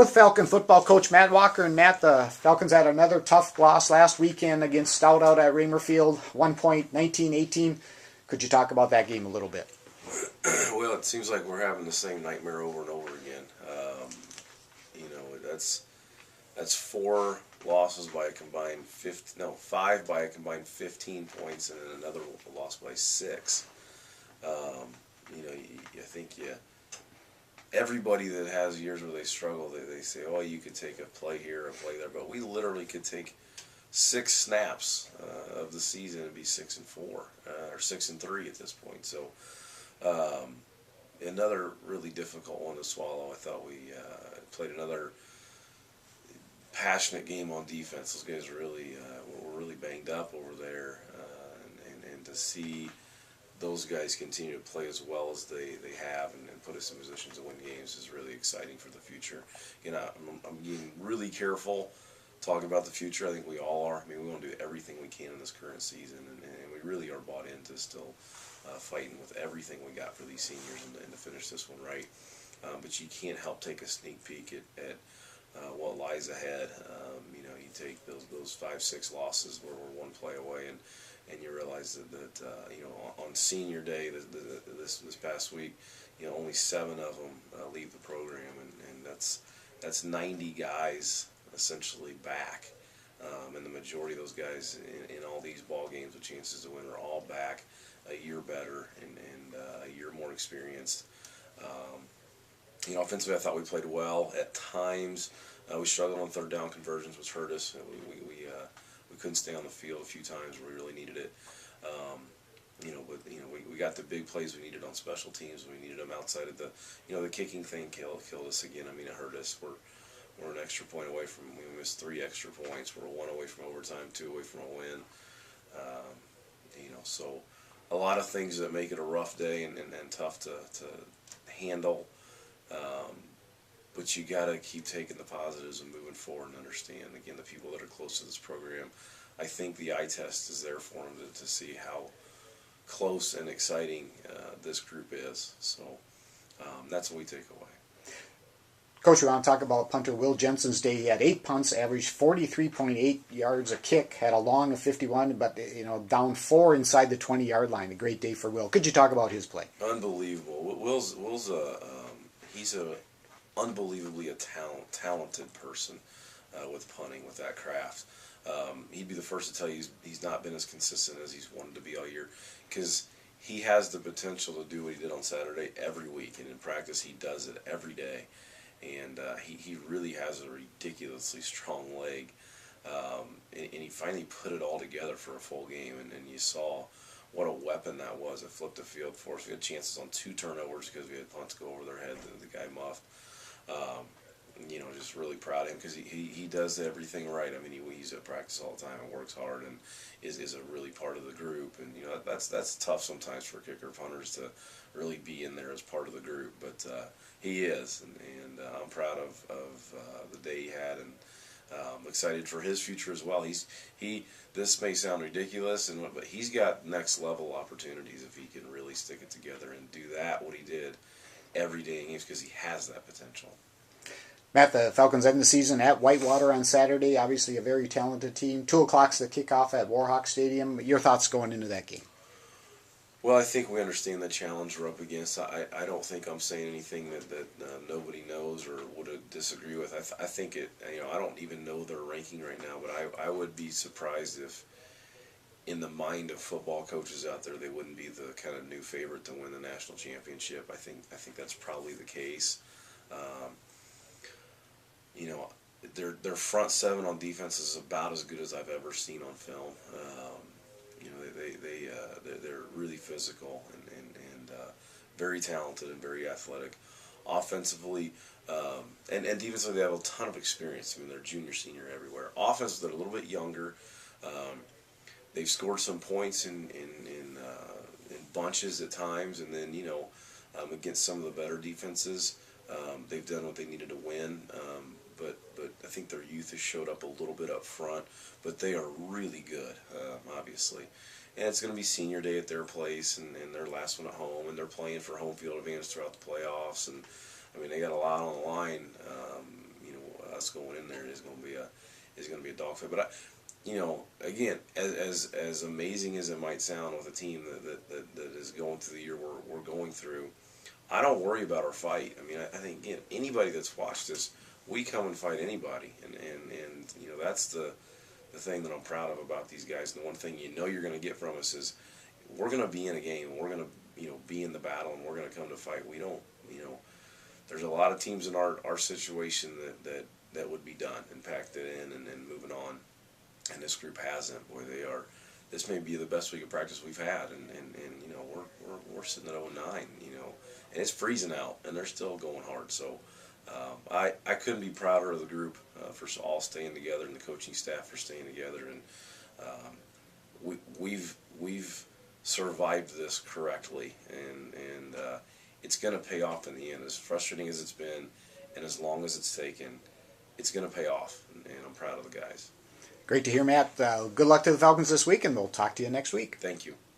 with Falcon football coach Matt Walker. And Matt, the Falcons had another tough loss last weekend against Stout out at Raymer Field, 1 point, 19-18. Could you talk about that game a little bit? Well, it seems like we're having the same nightmare over and over again. That's 4 losses by a combined 5 by a combined 15 points, and then another loss by 6. I think everybody that has years where they struggle, they say, oh, you could take a play here, a play there, but we literally could take 6 snaps of the season and be 6-4 or 6-3 at this point. So another really difficult one to swallow. I thought we played another passionate game on defense. Those guys really were really banged up over there, and to see those guys continue to play as well as they have and put us in positions to win games is really exciting for the future. I'm being really careful talking about the future. I think we all are. I mean, we want to do everything we can in this current season, and we really are bought into still fighting with everything we got for these seniors and to finish this one right. But you can't help take a sneak peek at what lies ahead. You take those 5-6 losses where we're 1 play away, and you realize that on senior day this past week, only 7 of them leave the program, and that's 90 guys essentially back, and the majority of those guys in all these ball games with chances to win are all back a year better and a year more experienced. Offensively, I thought we played well at times. We struggled on 3rd down conversions, which hurt us. We couldn't stay on the field a few times where we really needed it. We got the big plays we needed on special teams. We needed them outside of the kicking thing killed us again. I mean, it hurt us. We're an extra point away from. We missed 3 extra points. We're 1 away from overtime, 2 away from a win. So a lot of things that make it a rough day and tough to handle. But you got to keep taking the positives and moving forward and understand, again, the people that are close to this program. I think the eye test is there for them to see how close and exciting this group is. So that's what we take away. Coach, we want to talk about punter Will Jensen's day. He had 8 punts, averaged 43.8 yards a kick, had a long of 51, but down 4 inside the 20-yard line. A great day for Will. Could you talk about his play? Unbelievable. Will's he's a unbelievably talented person with punting, with that craft. He'd be the first to tell you he's not been as consistent as he's wanted to be all year, because he has the potential to do what he did on Saturday every week, and in practice he does it every day. And he really has a ridiculously strong leg, and he finally put it all together for a full game, and you saw what a weapon that was. It flipped the field for us. We had chances on 2 turnovers because we had punts go over their head, the guy muffed. Just really proud of him because he does everything right. I mean, he's at practice all the time and works hard and is a really part of the group. And that's tough sometimes for kicker punters to really be in there as part of the group. But he is, and I'm proud of the day he had, and I'm excited for his future as well. This may sound ridiculous, but he's got next level opportunities if he can really stick it together and do what he did every day in games, because he has that potential. Matt, the Falcons end the season at Whitewater on Saturday. Obviously a very talented team. 2 o'clock's the kickoff at Warhawk Stadium. Your thoughts going into that game? Well, I think we understand the challenge we're up against. I don't think I'm saying anything that nobody knows or would disagree with. I think I don't even know their ranking right now, but I would be surprised if, in the mind of football coaches out there, they wouldn't be the kind of new favorite to win the national championship. I think that's probably the case. Their front 7 on defense is about as good as I've ever seen on film. They're really physical and very talented and very athletic. Offensively and defensively, they have a ton of experience. I mean, they're junior, senior everywhere. Offensively, they're a little bit younger. They've scored some points in bunches at times, and then against some of the better defenses, they've done what they needed to win. But I think their youth has showed up a little bit up front. But they are really good, obviously. And it's going to be senior day at their place and their last one at home, and they're playing for home field advantage throughout the playoffs. And I mean, they got a lot on the line, is going to be a dogfight. But again, as amazing as it might sound with a team that is going through the year we're going through, I don't worry about our fight. I mean, I think again, anybody that's watched us, we come and fight anybody, and that's the thing that I'm proud of about these guys. And the one thing you're going to get from us is we're going to be in a game, and we're going to be in the battle, and we're going to come to fight. We don't there's a lot of teams in our situation that would be done and packed it in and moving on, and this group hasn't. Boy, they are. This may be the best week of practice we've had, and we're sitting at 0-9, and it's freezing out, and they're still going hard. So I couldn't be prouder of the group for all staying together, and the coaching staff for staying together, and we've survived this correctly, and it's going to pay off in the end. As frustrating as it's been, and as long as it's taken, it's going to pay off, and I'm proud of the guys. Great to hear, Matt. Good luck to the Falcons this week, and we'll talk to you next week. Thank you.